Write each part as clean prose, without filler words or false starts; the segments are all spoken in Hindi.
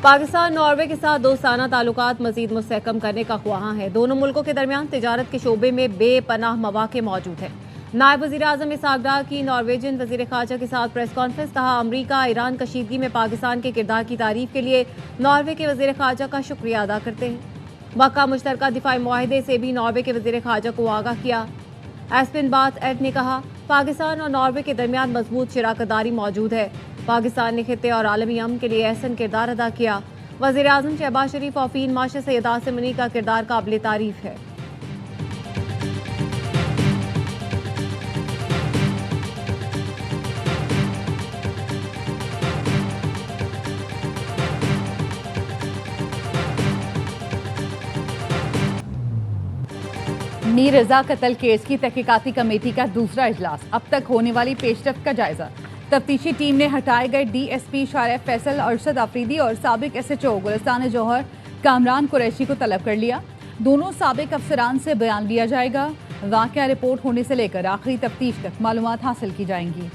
पाकिस्तान नॉर्वे के साथ दोस्ताना ताल्लुकात मजीद मुस्तहकम करने का ख्वाहां है। दोनों मुल्कों के दरमियान तिजारत के शोबे में बेपनाह मौके मौजूद हैं। नायब वज़ीर आज़म इसहाक डार की नॉर्वेजियन वज़ीर ख़ारजा के साथ प्रेस कॉन्फ्रेंस। कहा, अमरीका ईरान कशीदगी में पाकिस्तान के किरदार की तारीफ के लिए नॉर्वे के वज़ीर ख़ारजा का शुक्रिया अदा करते हैं। वक़्क़ा मुश्तरका दिफाई मुआहदे से भी नॉर्वे के वज़ीर ख़ारजा को आगाह किया। एस्पिन बाथ एड ने कहा, पाकिस्तान और नॉर्वे के दरमियान मजबूत शराकतदारी मौजूद है। पाकिस्तान ने खित्ते और आलमी अमन के लिए अहसन किरदार अदा किया। वज़ीर आज़म शहबाज शरीफ और फील्ड मार्शल सैयद आसिम मुनी का किरदार काबिल तारीफ है। मीर रजा कत्ल केस की तहकीकाती कमेटी का दूसरा इजलास। अब तक होने वाली पेशरफ्त का जायजा। तफ्तीशी टीम ने हटाए गए DSP शारिफ फैसल, अरशद अफरीदी और साबिक SHO गुलिस्तान जौहर कामरान कुरैशी को तलब कर लिया। दोनों साबिक अफसरान से बयान लिया जाएगा। वाक़या रिपोर्ट होने से लेकर आखिरी तफ्तीश तक मालूमात हासिल की जाएंगी।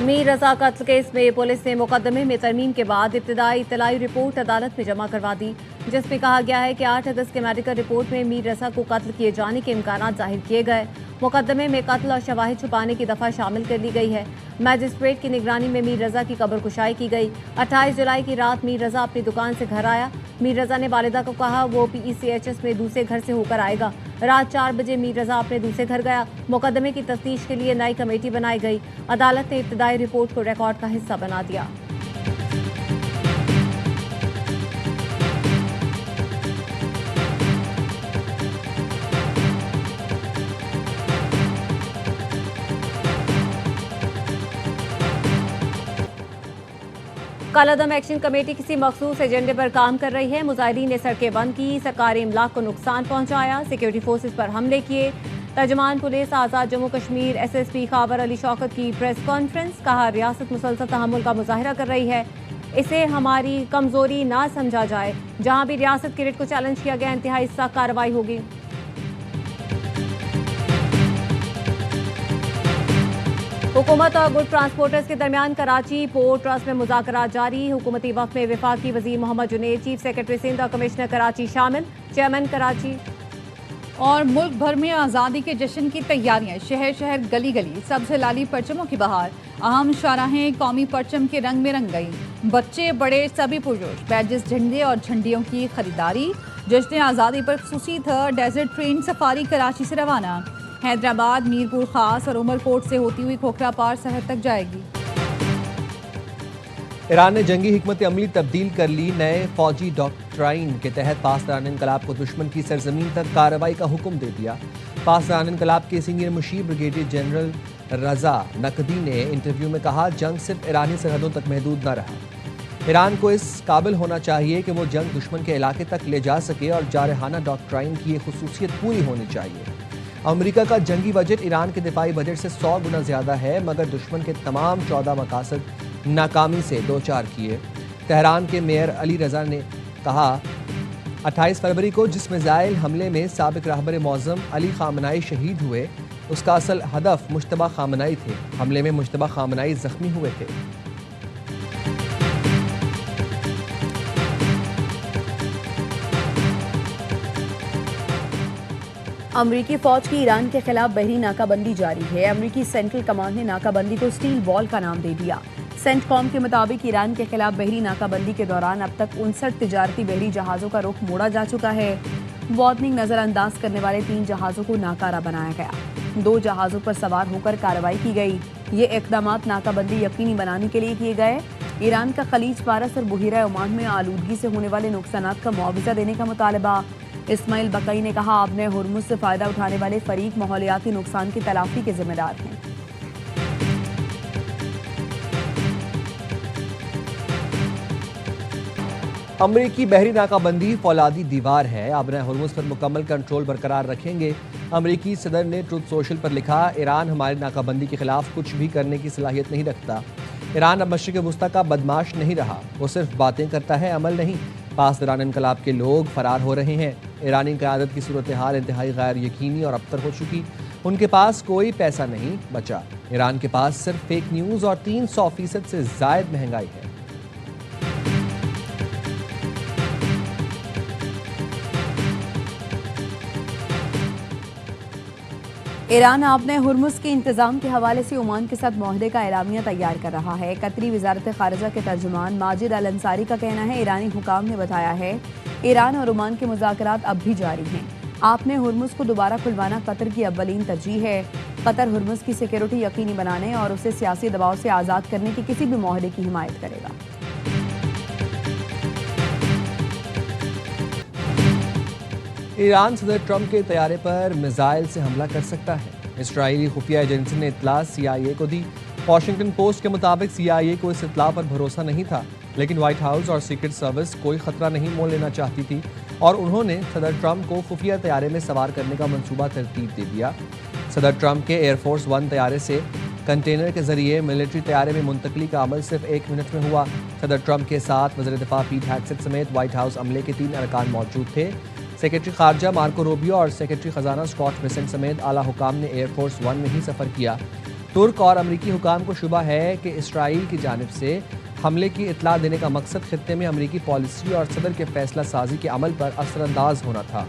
मीर रजा कत्ल केस में पुलिस ने मुकदमे में तरमीम के बाद इब्तिदाई इत्तलाई रिपोर्ट अदालत में जमा करवा दी, जिसमें कहा गया है कि 8 अगस्त के मेडिकल रिपोर्ट में मीर रजा को कत्ल किए जाने के इम्कानात जाहिर किए गए। मुकदमे में कत्ल और शवाहिद छुपाने की दफ़ा शामिल कर ली गई है। मैजिस्ट्रेट की निगरानी में मीर रजा की कब्र कुशाई की गई। 28 जुलाई की रात मीर रजा अपनी दुकान से घर आया। मीर रजा ने वालिदा को कहा वो PECHS में दूसरे घर से होकर आएगा। रात 4 बजे मीर रजा अपने दूसरे घर गया। मुकदमे की तफ्तीश के लिए नई कमेटी बनाई गई। अदालत ने इब्तिदाई रिपोर्ट को रिकॉर्ड का हिस्सा बना दिया। कालादम एक्शन कमेटी किसी मखसूस एजेंडे पर काम कर रही है। मुजाहिरीन ने सड़कें बंद की, सरकारी इमलाक को नुकसान पहुंचाया, सिक्योरिटी फोर्सेस पर हमले किए। तर्जुमान पुलिस आज़ाद जम्मू कश्मीर SSP खाबर अली शौकत की प्रेस कॉन्फ्रेंस। कहा, रियासत मुसलसल तहम्मुल का मुजाहिरा कर रही है, इसे हमारी कमजोरी ना समझा जाए। जहां भी रियासत की रिट को चैलेंज किया गया, इंतहाई सख्त कार्रवाई होगी। हुकूमत और गुड ट्रांसपोर्टर्स के दरमियान कराची पोर्ट ट्रस्ट में मुज़ाकरात जारी। हुकूमती वक्त में वफाकी वजीर मोहम्मद जुनैद, चीफ सेक्रेटरी सिंध और कमिश्नर कराची शामिल। चेयरमैन कराची। और मुल्क भर में आज़ादी के जश्न की तैयारियां। शहर शहर गली गली सबसे लाली परचमों की बहार। अहम शाहराहें कौमी परचम के रंग में रंग गई। बच्चे बड़े सभी पुरजोश। बैजेस, झंडे और झंडियों की खरीदारी। जश्न आज़ादी पर खुसूसी था। डेजर्ट ट्रेन सफारी कराची से रवाना। हैदराबाद, मीरपुर खास और उमरकोट से होती हुई खोखरा पार सरहद तक जाएगी। ईरान ने जंगी हिकमत अमली तब्दील कर ली। नए फौजी डॉक्ट्राइन के तहत पासदान इनकलाब को दुश्मन की सरजमीन तक कार्रवाई का हुक्म दे दिया। पासदान इनकलाब के सीनियर मुशीर ब्रिगेडियर जनरल रजा नकदी ने इंटरव्यू में कहा, जंग सिर्फ ईरानी सरहदों तक महदूद न रहा। ईरान को इस काबिल होना चाहिए कि वो जंग दुश्मन के इलाके तक ले जा सके और जारहाना डॉक्ट्राइन की ये खुसूसियत पूरी होनी चाहिए। अमेरिका का जंगी बजट ईरान के दिफाई बजट से 100 गुना ज़्यादा है, मगर दुश्मन के तमाम 14 मकासद नाकामी से दो चार किए। तेहरान के मेयर अली रजा ने कहा, 28 फरवरी को जिस मिसाइल हमले में साबिक रहबर मौज़म अली खामनाई शहीद हुए, उसका असल हदफ मुश्तबा खामनाई थे। हमले में मुश्तबा खामनाई जख्मी हुए थे। अमरीकी फौज की ईरान के खिलाफ बहरी नाकाबंदी जारी है। अमरीकी सेंट्रल कमांड ने नाकाबंदी को स्टील वॉल का नाम दे दिया। सेंटकॉम के मुताबिक ईरान के खिलाफ बहरी नाकाबंदी के दौरान अब तक 59 तिजारती बहरी जहाज़ों का रुख मोड़ा जा चुका है। वार्निंग नजरअंदाज करने वाले 3 जहाज़ों को नाकारा बनाया गया। 2 जहाज़ों पर सवार होकर कार्रवाई की गई। ये इकदाम नाकाबंदी यकीनी बनाने के लिए किए गए। ईरान का खलीज फारस और बुहिरा ओमान में आलूदगी से होने वाले नुकसानात का मुआवजा देने का मुतालबा। इस्माइल बकई ने कहा, आपने हुर्मुज से फायदा उठाने वाले फरीक माहौलियाती नुकसान की तलाफी के जिम्मेदार हैं। अमरीकी बहरी नाकाबंदी फौलादी दीवार है। आबना हुर्मुज पर मुकम्मल कंट्रोल बरकरार रखेंगे। अमरीकी सदर ने ट्रुथ सोशल पर लिखा, ईरान हमारी नाकाबंदी के खिलाफ कुछ भी करने की सलाहियत नहीं रखता। ईरान अब मशरिक़ वुस्ता का बदमाश नहीं रहा, वो सिर्फ बातें करता है, अमल नहीं। पास दौरान इनकलाब के लोग फरार हो रहे हैं। ईरानी क़यादत की सूरत हाल इंतहाई गैर यकीनी और अबतर हो चुकी। उनके पास कोई पैसा नहीं बचा। ईरान के पास सिर्फ फेक न्यूज़ और 300% से ज़ायद महंगाई है। ईरान आपने हुर्मुज़ के इंतजाम के हवाले से ओमान के साथ मुआहदे का एलामिया तैयार कर रहा है। कतरी वजारत खारजा के तर्जुमान माजिद अल अंसारी का कहना है, ईरानी हुकाम ने बताया है ईरान और ओमान के मुज़ाकरात अब भी जारी हैं। आपने हुर्मुज़ को दोबारा खुलवाना कतर की अव्वलीन तरजीह है। कतर हुर्मुज़ की सिक्योरिटी यकीनी बनाने और उसे सियासी दबाव से आज़ाद करने के किसी भी मुआहदे की हिमायत करेगा। ईरान सदर ट्रंप के तैयारे पर मिसाइल से हमला कर सकता है। इजरायली खुफिया एजेंसी ने इत्तला CIA को दी। वॉशिंगटन पोस्ट के मुताबिक CIA को इस इत्तला पर भरोसा नहीं था, लेकिन व्हाइट हाउस और सीक्रेट सर्विस कोई खतरा नहीं मोल लेना चाहती थी और उन्होंने सदर ट्रंप को खुफिया तैयारे में सवार करने का मंसूबा तरतीब दे दिया। सदर ट्रंप के एयरफोर्स 1 तैयारे से कंटेनर के जरिए मिलिट्री तैयारे में मुंतकली का अमल सिर्फ 1 मिनट में हुआ। सदर ट्रंप के साथ वज़ीर दिफा पीट हेगसेट समेत व्हाइट हाउस अमले के 3 अरकान मौजूद थे। सेक्रेटरी खारजा मार्को रूबियो और सेक्रेटरी खजाना स्कॉट बेसेंट समेत आला हुकाम ने एयरफोर्स 1 में ही सफ़र किया। तुर्क और अमरीकी हुकाम को शुबा है कि इसराइल की जानिब से हमले की इत्तला देने का मकसद खित्ते में अमरीकी पॉलिसी और सदर के फैसला साजी के अमल पर असरअंदाज होना था।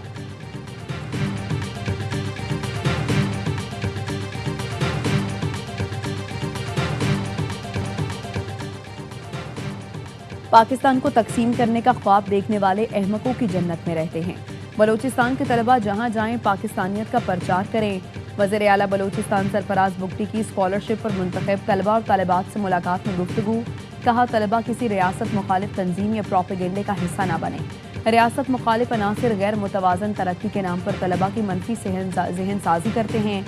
पाकिस्तान को तकसीम करने का ख्वाब देखने वाले अहमकों की जन्नत में रहते हैं। बलोचिस्तान के तलबा जहां जाएं पाकिस्तानियत का प्रचार करें। वज़ीर आला बलोचिस्तान सरफराज बुगटी की स्कॉलरशिप पर मुंतखब तलबा और तालिबात से मुलाकात में गुफ्तगू। कहा, तलबा किसी रियासत मुखालिफ तंजीम या प्रोपेगेंडे का हिस्सा न बने। रियासत मुखालिफ अनासिर गैर मुतवाज़न तरक्की के नाम पर तलबा की मनफी जहन साजी करते हैं।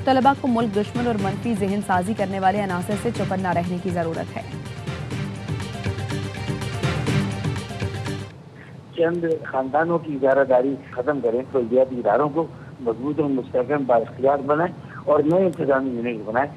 तलबा को मुल्क दुश्मन और मनफी जहन साजी करने वाले अनासिर से चौकन्ना रहने की ज़रूरत है। चंद खानदानों की इजारादारी खत्म करें, फौजियाती इदारों को मजबूत और मुस्तहकम बाइख्तियार बनाएं और नए इंतजामी यूनिट बनाएं।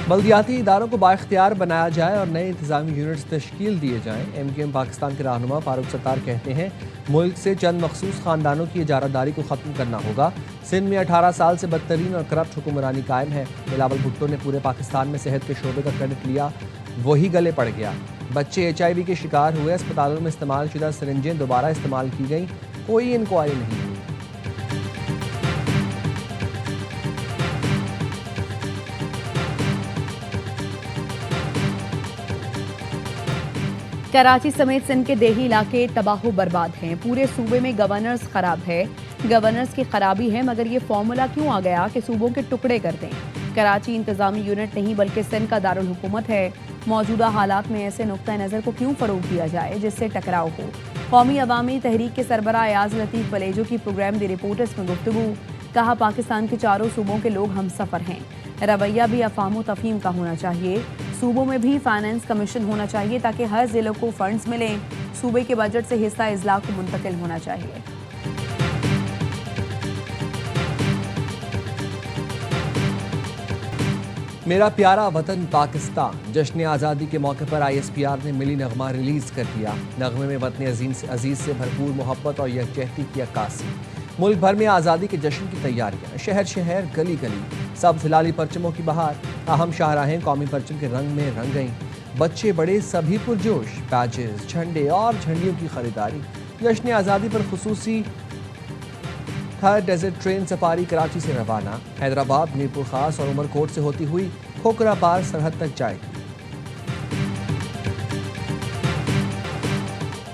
बल्दियाती इदारों को बाइख्तियार बनाया जाए और नए इंतजामी यूनिट्स तश्कील दिए जाएं। MKM पाकिस्तान के रहनुमा फारूक सत्तार कहते हैं, मुल्क से चंद मखसूस खानदानों की इजारादारी को ख़त्म करना होगा। सिंध में 18 साल से बदतरीन और करप्ट हुक्मरानी कायम है। बिलावल भुट्टो ने पूरे पाकिस्तान में सेहत के शोबे का क्रेडिट लिया, वही गले पड़ गया। बच्चे HIV के शिकार हुए, अस्पतालों में इस्तेमाल शुदा सिरिंजें दोबारा इस्तेमाल की गई, कोई इंक्वायरी नहीं हुई। कराची समेत सिंध के देही इलाके तबाह बर्बाद हैं। पूरे सूबे में गवर्नर्स खराब है। गवर्नर्स की खराबी है, मगर ये फॉर्मूला क्यों आ गया कि सूबों के टुकड़े कर दें। कराची इंतजामी यूनिट नहीं बल्कि सिंध का दारुल हुकूमत है। मौजूदा हालात में ऐसे नुक्ता नज़र को क्यों फ़रोग दिया जाए जिससे टकराव हो। कौमी अवामी तहरीक के सरबराह अयाज लतीफ़ बलेजो की प्रोग्राम दी रिपोर्टर्स में गुफ्तगू। कहा, पाकिस्तान के चारों सूबों के लोग हम सफ़र हैं। रवैया भी अफ़ाम तफ़हीम का होना चाहिए। सूबों में भी फाइनेंस कमीशन होना चाहिए ताकि हर ज़िलों को फंड्स मिलें। सूबे के बजट से हिस्सा इजला को मुंतकिल होना चाहिए। मेरा प्यारा वतन पाकिस्तान जश्न आज़ादी के मौके पर ISPR ने मिली नगमा रिलीज़ कर दिया। नगमे में वतन अजीज़ से भरपूर मोहब्बत और यकजहती की अक्कासी। मुल्क भर में आज़ादी के जश्न की तैयारियां, शहर शहर गली गली सब्ज़ हिलाली परचमों की बहार। अहम शाहराहें कौमी परचम के रंग में रंग गईं। बच्चे बड़े सभी पुरजोश, बैजेस, झंडे और झंडियों की खरीदारी। जश्न आज़ादी पर खुसूसी third desert train safari Karachi से रवाना। हैदराबाद, मीरपुर खास और उमरकोट से होती हुई खोखरा पार सरहद तक जाएगी।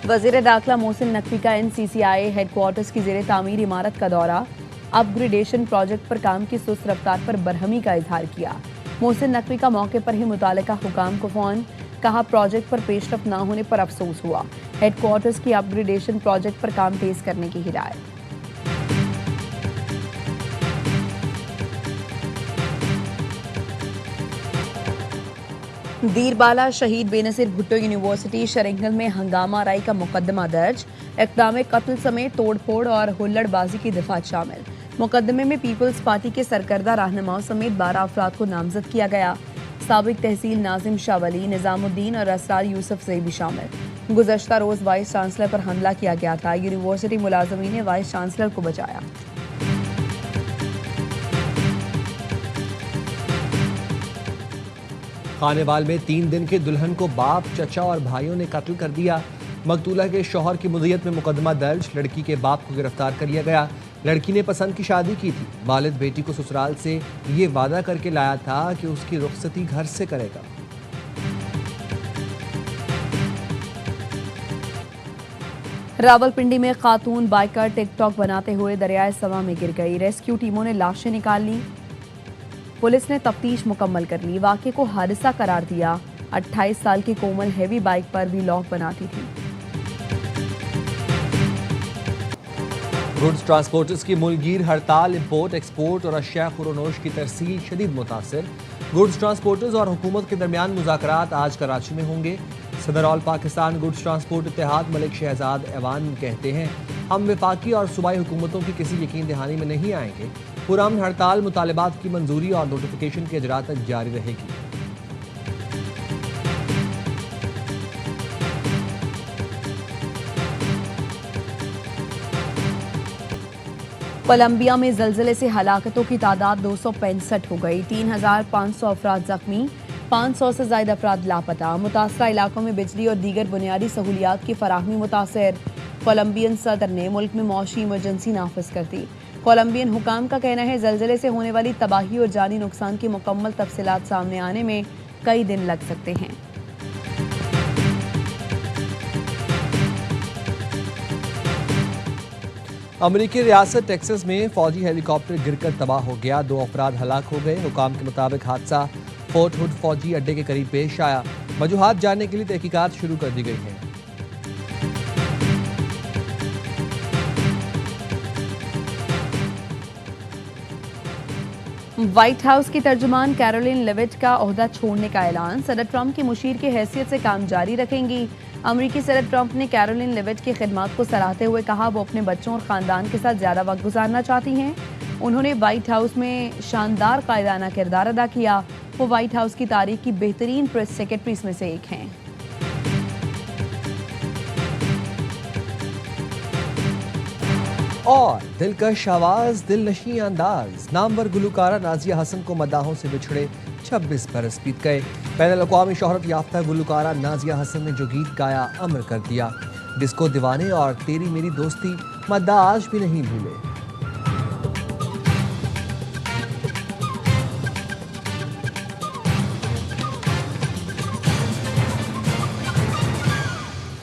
वज़ीर दाखिला मोहसिन नकवी का NCCI हेडक्वार्टर्स की ज़ेरे तामीर इमारत का दौरा। अपग्रेडेशन प्रोजेक्ट पर काम की सुस्त रफ्तार पर बरहमी का इजहार किया। मोहसिन नकवी का मौके पर ही मुतालिका हुकाम को फ़ोन। कहा, प्रोजेक्ट पर पेशरफ न होने पर अफसोस हुआ। हेडक्वार्टर्स की अपग्रेडेशन प्रोजेक्ट पर काम तेज करने की हिदायत। दीरबाला शहीद बेनज़ीर भुट्टो यूनिवर्सिटी शरिंगल में हंगामा आराई का मुकदमा दर्ज। इक़दाम कत्ल समेत तोड़फोड़ और हुल्लड़बाजी की दफात शामिल। मुकदमे में पीपल्स पार्टी के सरकर्दा रहनुमाओं समेत 12 अफराद को नामजद किया गया। साबिक तहसील नाजिम शाह वली, निज़ामुद्दीन और असरार यूसुफ से भी शामिल। गुज़श्ता रोज़ वाइस चांसलर पर हमला किया गया था। यूनिवर्सिटी मुलाजमीन ने वाइस चांसलर को बचाया। खानेवाल में 3 दिन के दुल्हन को बाप, चचा और भाइयों ने कत्ल कर दिया। मकतूला के शौहर की मुद्दत में मुकदमा दर्ज, लड़की के बाप को गिरफ्तार कर लिया गया। लड़की ने पसंद की शादी की थी। वालिद बेटी को ससुराल से ये वादा करके लाया था कि उसकी रुखसती घर से करेगा। रावलपिंडी में खातून बाइकर टिकटॉक बनाते हुए दरियाए सवा में गिर गई। रेस्क्यू टीमों ने लाशें निकाल ली। पुलिस ने तफ्तीश मुकम्मल कर ली। वाक़े को हादसा करार दिया। 28 साल की कोमल हेवी बाइक पर भी लॉक बनाती थी। गुड्स ट्रांसपोर्टर्स की मुलगीर हड़ताल, इंपोर्ट एक्सपोर्ट और अशिया खुरोनोश की तरसील शदीद मुतासिर। गुड्स ट्रांसपोर्टर्स और हुकूमत के दरमियान मुज़ाकरात आज कराची में होंगे। सदर ऑल पाकिस्तान गुड्स ट्रांसपोर्ट इत्तेहाद मलिक शहजाद ऐवान कहते हैं, हम वफाकी और सूबाई हुकूमतों की किसी यकीन दहानी में नहीं आएंगे। पुरअमन हड़ताल मुतालबात की मंजूरी और नोटिफिकेशन के इजरा तक जारी रहेगी। कोलंबिया में जल्जले से हलाकतों की तादाद 265 हो गई। 3,500 अफराद जख्मी, 500 से ज्यादा अफराद लापता। मुतासरा इलाकों में बिजली और दीगर बुनियादी सहूलियात की फराहमी मुतासर। कोलंबियन सदर ने मुल्क में मौशी इमरजेंसी नाफिज कर दी। कोलंबियन हुकाम का कहना है जल्जले से होने वाली तबाही और जानी नुकसान की मुकम्मल तफसीलात सामने आने में कई दिन लग सकते हैं। अमरीकी रियासत टेक्सास में फौजी हेलीकॉप्टर गिरकर तबाह हो गया। 2 अफराद हलाक हो गए। हुकाम के मुताबिक हादसा फोर्ट हुड फौजी अड्डे के करीब पेश आया। वजूहात जानने के लिए तहकीकात शुरू कर दी गई है। व्हाइट हाउस की तर्जुमान कैरोलिन लेविट का ओहदा छोड़ने का ऐलान। सदर ट्रंप की मुशीर की हैसियत से काम जारी रखेंगी। अमरीकी सदर ट्रंप ने कैरोलिन लेविट की खिदमत को सराहते हुए कहा वो अपने बच्चों और ख़ानदान के साथ ज़्यादा वक्त गुजारना चाहती हैं। उन्होंने व्हाइट हाउस में शानदार कायदाना किरदार अदा किया। वो व्हाइट हाउस की तारीख की बेहतरीन प्रेस सेक्रेटरीज में से एक हैं। और दिलकश आवाज, दिलनशी अंदाज, नामवर गुलकारा नाजिया हसन को मदाहों से बिछड़े 26 बरस बीत गए। बैनुल अक़वामी शोहरत याफ्ता गुलकारा नाजिया हसन ने जो गीत गाया अमर कर दिया। डिस्को दीवाने और तेरी मेरी दोस्ती मद्दा आज भी नहीं भूले।